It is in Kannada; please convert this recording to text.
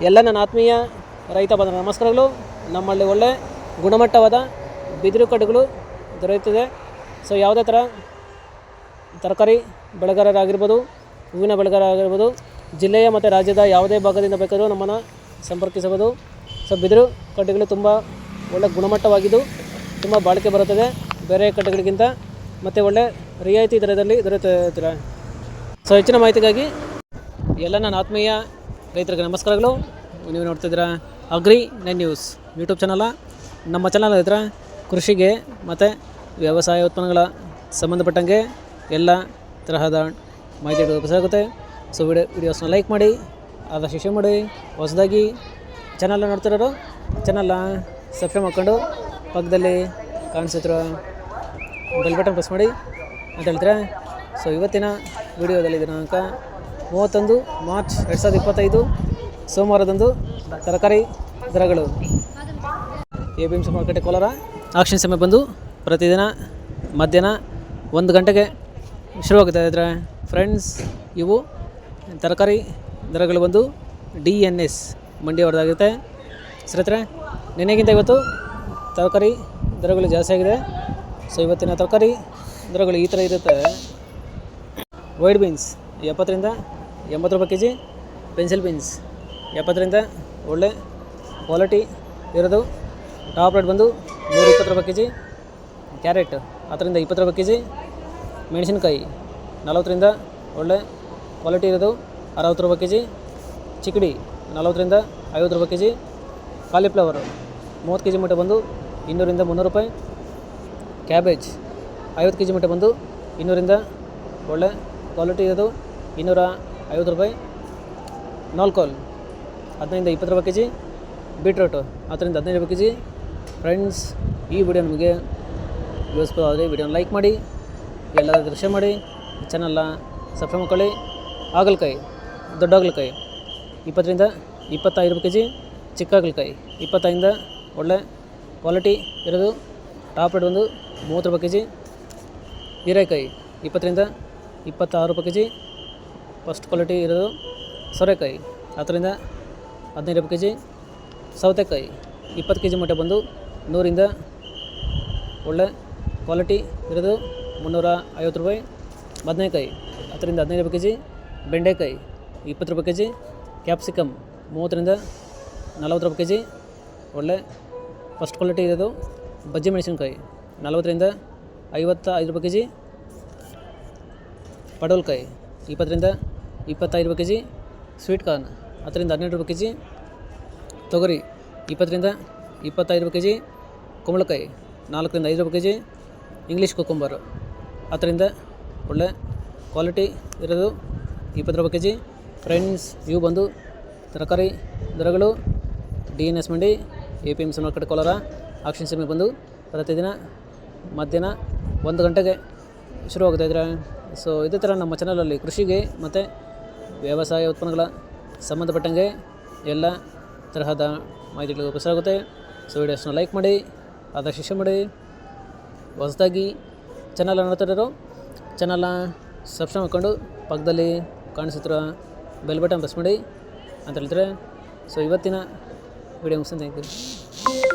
ಎಲ್ಲ ನನ್ನ ಆತ್ಮೀಯ ರೈತ ಬಂಧುಗಳ ನಮಸ್ಕಾರಗಳು. ನಮ್ಮಲ್ಲಿ ಒಳ್ಳೆ ಗುಣಮಟ್ಟವಾದ ಬಿದಿರು ಕಡ್ಡಿಗಳು ದೊರೆಯುತ್ತದೆ. ಸೊ ಯಾವುದೇ ಥರ ತರಕಾರಿ ಬೆಳೆಗಾರರಾಗಿರ್ಬೋದು, ಹೂವಿನ ಬೆಳೆಗಾರರಾಗಿರ್ಬೋದು, ಜಿಲ್ಲೆಯ ಮತ್ತು ರಾಜ್ಯದ ಯಾವುದೇ ಭಾಗದಿಂದ ಬೇಕಾದರೂ ನಮ್ಮನ್ನು ಸಂಪರ್ಕಿಸಬಹುದು. ಸೊ ಬಿದಿರು ಕಡ್ಡಿಗಳು ತುಂಬ ಒಳ್ಳೆ ಗುಣಮಟ್ಟವಾಗಿದ್ದು ತುಂಬ ಬಾಳಿಕೆ ಬರುತ್ತದೆ ಬೇರೆ ಕಡ್ಡಿಗಳಿಗಿಂತ, ಮತ್ತು ಒಳ್ಳೆ ರಿಯಾಯಿತಿ ದರದಲ್ಲಿ ದೊರೆಯುತ್ತದೆ. ಸೊ ಹೆಚ್ಚಿನ ಮಾಹಿತಿಗಾಗಿ ಎಲ್ಲ ನನ್ನ ಆತ್ಮೀಯ ರೈತರಿಗೆ ನಮಸ್ಕಾರಗಳು. ನೀವು ನೋಡ್ತಿದ್ದೀರಾ ಅಗ್ರಿ9 ನ್ಯೂಸ್ ಯೂಟ್ಯೂಬ್ ಚಾನಲ. ನಮ್ಮ ಚಾನಲ್ ಇದ್ರೆ ಕೃಷಿಗೆ ಮತ್ತು ವ್ಯವಸಾಯ ಉತ್ಪನ್ನಗಳ ಸಂಬಂಧಪಟ್ಟಂಗೆ ಎಲ್ಲ ತರಹದ ಮಾಹಿತಿಗಳು ಉಪಯೋಗಿಸುತ್ತೆ. ಸೊ ವಿಡಿಯೋಸ್ನ ಲೈಕ್ ಮಾಡಿ, ಆದಷ್ಟು ಶೇರ್ ಮಾಡಿ. ಹೊಸದಾಗಿ ಚಾನಲ್ನ ನೋಡ್ತಿರೋರು ಚಾನಲ್ನ ಸಬ್ಸ್ಕ್ರೈಬ್ ಮಾಡ್ಕೊಂಡು ಪಕ್ಕದಲ್ಲಿ ಕಾಣಿಸುತ್ತಿರೋ ಬೆಲ್ ಬಟನ್ ಪ್ರೆಸ್ ಮಾಡಿ ಅಂತ ಹೇಳ್ತಾರೆ. ಸೊ ಇವತ್ತಿನ ವಿಡಿಯೋದಲ್ಲಿ ದಿನಾಂಕ 31 ಮಾರ್ಚ್ 2025 ಸೋಮವಾರದಂದು ತರಕಾರಿ ದರಗಳು APMC ಮಾರ್ಕೆಟ್ ಕೋಲಾರ ಆಕ್ಷನ್ ಸಮಯ ಬಂದು ಪ್ರತಿದಿನ ಮಧ್ಯಾಹ್ನ 1 ಗಂಟೆಗೆ ಶುರುವಾಗ್ತಾ ಇದ್ದಾರೆ ಫ್ರೆಂಡ್ಸ್. ಇವು ತರಕಾರಿ ದರಗಳು ಬಂದು DNS ಮಂಡಿಯವರದಾಗಿರುತ್ತೆ. ಸ್ನೇಹಿತರೆ, ನಿನ್ನೆಗಿಂತ ಇವತ್ತು ತರಕಾರಿ ದರಗಳು ಜಾಸ್ತಿ ಆಗಿದೆ. ಸೊ ಇವತ್ತಿನ ತರಕಾರಿ ದರಗಳು ಈ ಥರ ಇರುತ್ತೆ. ವೈಟ್ ಬೀನ್ಸ್ 70ರಿಂದ 80 ರೂಪಾಯಿ ಕೆಜಿ, ಪೆನ್ಸಿಲ್ ಬೀನ್ಸ್ 70ರಿಂದ ಒಳ್ಳೆ ಕ್ವಾಲಿಟಿ ಇರೋದು ಟಾಪ್ ರೇಟ್ ಬಂದು 120 ರೂಪಾಯಿ ಕೆಜಿ. ಕ್ಯಾರೆಟ್ 10ರಿಂದ 20 ರೂಪಾಯಿ ಕೆಜಿ. ಮೆಣಸಿನ್ಕಾಯಿ 40ರಿಂದ ಒಳ್ಳೆ ಕ್ವಾಲಿಟಿ ಇರೋದು 60 ರೂಪಾಯಿ ಕೆಜಿ. ಚಿಕ್ಕಡಿ 40ರಿಂದ 50 ರೂಪಾಯಿ ಕೆಜಿ. ಕಾಲಿಫ್ಲವರು 30 ಕೆಜಿ ಮಟ್ಟ ಬಂದು 200ರಿಂದ 300 ರೂಪಾಯಿ. ಕ್ಯಾಬೇಜ್ 50 ಕೆಜಿ ಮಟ್ಟ ಬಂದು 200ರಿಂದ ಒಳ್ಳೆ ಕ್ವಾಲಿಟಿ ಇರೋದು 250 ರೂಪಾಯಿ. ನಾಲ್ಕೋಲ್ 15ರಿಂದ 20 ರೂಪಾಯಿ ಕೆಜಿ. ಬೀಟ್ರೂಟು 10ರಿಂದ 15 ರೂಪಾಯಿ ಕೆಜಿ. ಫ್ರೆಂಡ್ಸ್, ಈ ವಿಡಿಯೋ ನಿಮಗೆ ಯೂಸ್ಫುಲ್ ಆದರೆ ವಿಡಿಯೋನ ಲೈಕ್ ಮಾಡಿ, ಎಲ್ಲರೂ ಶೇರ್ ಮಾಡಿ, ಚಾನಲ್ನ ಸಬ್ಸ್ಕ್ರೈಬ್ ಮಾಡ್ಕೊಳ್ಳಿ. ಹಾಗಲಕಾಯಿ ದೊಡ್ಡ ಹಾಗಲಕಾಯಿ 20ರಿಂದ 25 ರೂಪಾಯಿ ಕೆಜಿ. ಚಿಕ್ಕ ಹಾಗಲಕಾಯಿ 25ರಿಂದ ಒಳ್ಳೆ ಕ್ವಾಲಿಟಿ ಇರೋದು ಟಾಪ್ ರೇಟ್ ಒಂದು 30 ರೂಪಾಯಿ ಕೆಜಿ. ಹೀರೆಕಾಯಿ 20ರಿಂದ 26 ರೂಪಾಯಿ ಕೆಜಿ. ಫಸ್ಟ್ ಕ್ವಾಲಿಟಿ ಇರೋದು. ಸೋರೆಕಾಯಿ 10ರಿಂದ 15 ರೂಪಾಯಿ ಕೆಜಿ. ಸೌತೆಕಾಯಿ 20 ಕೆಜಿ ಮಟ್ಟ ಬಂದು 100ರಿಂದ ಒಳ್ಳೆ ಕ್ವಾಲಿಟಿ ಇರೋದು 350 ರೂಪಾಯಿ. ಬದನೆಕಾಯಿ 10ರಿಂದ 15 ರೂಪಾಯಿ ಕೆಜಿ. ಬೆಂಡೆಕಾಯಿ 20 ರೂಪಾಯಿ ಕೆಜಿ. ಕ್ಯಾಪ್ಸಿಕಮ್ 30ರಿಂದ 40 ರೂಪಾಯಿ ಕೆಜಿ. ಒಳ್ಳೆ ಫಸ್ಟ್ ಕ್ವಾಲಿಟಿ ಇರೋದು. ಬಜ್ಜಿ ಮೆಣಸಿನ್ಕಾಯಿ 40ರಿಂದ 55 ರೂಪಾಯಿ ಕೆಜಿ. ಪಡವಲಕಾಯಿ 20ರಿಂದ 25 ರೂಪಾಯಿ ಕೆಜಿ. ಸ್ವೀಟ್ ಕಾರ್ನ್ 10ರಿಂದ 12 ರೂಪಾಯಿ ಕೆಜಿ. ತೊಗರಿ 20ರಿಂದ 25 ರೂಪಾಯಿ ಕೆಜಿ. ಕುಂಬಳಕಾಯಿ 4ರಿಂದ 5 ರೂಪಾಯಿ ಕೆಜಿ. ಇಂಗ್ಲೀಷ್ ಕುಕುಂಬರು 10ರಿಂದ ಒಳ್ಳೆ ಕ್ವಾಲಿಟಿ ಇರೋದು 20 ರೂಪಾಯಿ ಕೆಜಿ. ಫ್ರೆಂಡ್ಸ್, ಇವು ಬಂದು ತರಕಾರಿ ದರಗಳು DNS ಮಂಡಿ APMC ಮಾರ್ಕೆಟ್ ಕೋಲಾರ ಆಕ್ಷನ್ ಸಮಯ ಬಂದು ಪ್ರತಿದಿನ ಮಧ್ಯಾಹ್ನ 1 ಗಂಟೆಗೆ ಶುರುವಾಗ್ತಾಯಿದ್ರೆ. ಸೊ ಇದೇ ಥರ ನಮ್ಮ ಚಾನಲಲ್ಲಿ ಕೃಷಿಗೆ ಮತ್ತು ವ್ಯವಸಾಯ ಉತ್ಪನ್ನಗಳ ಸಂಬಂಧಪಟ್ಟಂಗೆ ಎಲ್ಲ ತರಹದ ಮಾಹಿತಿಗಳು ಉಪಯೋಗಿಸುತ್ತೆ. ಸೊ ವಿಡಿಯೋಸ್ನ ಲೈಕ್ ಮಾಡಿ, ಆದಷ್ಟು ಶೇರ್ ಮಾಡಿ. ಹೊಸದಾಗಿ ಚಾನಲ್ ನೋಡ್ತಿರೋರು ಚಾನಲ್ನ ಸಬ್ಸ್ಕ್ರೈಬ್ ಮಾಡ್ಕೊಂಡು ಪಕ್ಕದಲ್ಲಿ ಕಾಣಿಸುತ್ತಿರೋ ಬೆಲ್ ಬಟನ್ ಪ್ರೆಸ್ ಮಾಡಿ ಅಂತ ಹೇಳ್ತಾರೆ. ಸೊ ಇವತ್ತಿನ ವಿಡಿಯೋ ಮುಗಿಸ್ತೀನಿ. Thank you.